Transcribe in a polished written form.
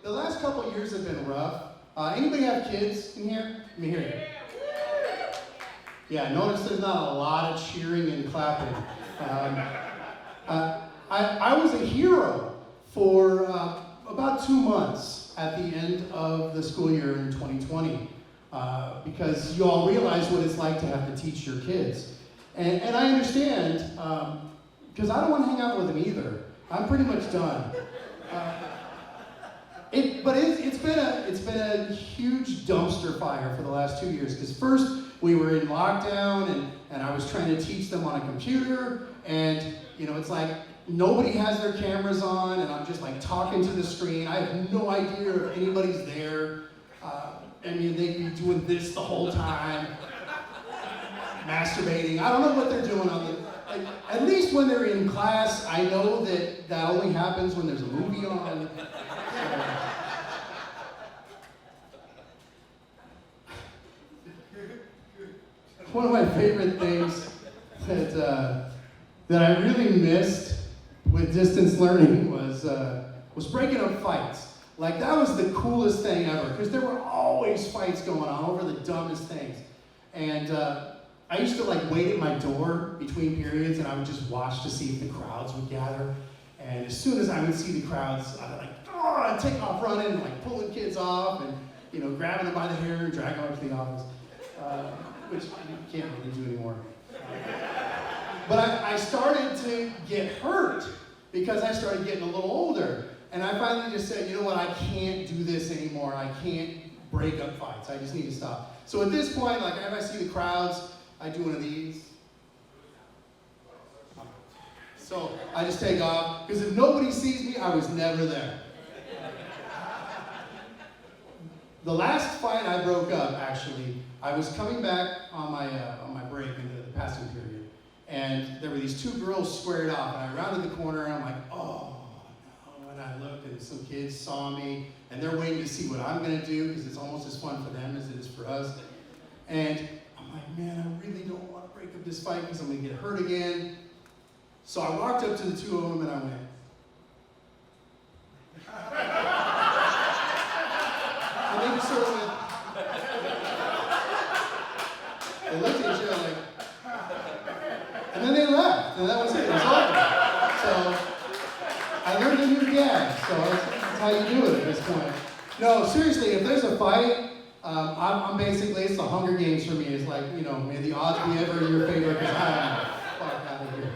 the last couple of years have been rough. Anybody have kids in here? Let me hear you. Yeah, notice there's not a lot of cheering and clapping. I was a hero for about 2 months at the end of the school year in 2020 because you all realize what it's like to have to teach your kids. And I understand, because I don't want to hang out with them either. I'm pretty much done. But it's been a huge dumpster fire for the last 2 years. Because first we were in lockdown, and I was trying to teach them on a computer, and it's like nobody has their cameras on, and I'm just like talking to the screen. I have no idea if anybody's there. They'd be doing this the whole time, masturbating. I don't know what they're doing on the. At least when they're in class, I know that only happens when there's a movie on. One of my favorite things that I really missed with distance learning was breaking up fights. Like, that was the coolest thing ever, because there were always fights going on over the dumbest things. And I used to wait at my door between periods, and I would just watch to see if the crowds would gather. And as soon as I would see the crowds, I'd take off running and pulling kids off and grabbing them by the hair and dragging them up to the office, which you can't really do anymore. But I started to get hurt because I started getting a little older. And I finally just said, you know what, I can't do this anymore. I can't break up fights. I just need to stop. So at this point, if I see the crowds, I do one of these. So I just take off, because if nobody sees me, I was never there. The last fight I broke up, actually, I was coming back on my break into the passing period, and there were these two girls squared off, and I rounded the corner, and I'm like, oh no, and I looked, and some kids saw me, and they're waiting to see what I'm going to do, because it's almost as fun for them as it is for us. And I'm like, man, I really don't want to break up this fight, because I'm going to get hurt again. So I walked up to the two of them, and I went, and they just sort of went, they looked at each other and then they left, and that was it. It was over. So I learned a new gag. So that's how you do it at this point. No, seriously, if there's a fight, I'm basically, it's the Hunger Games for me. It's may the odds be ever in your favor, because I'm fuck out of here.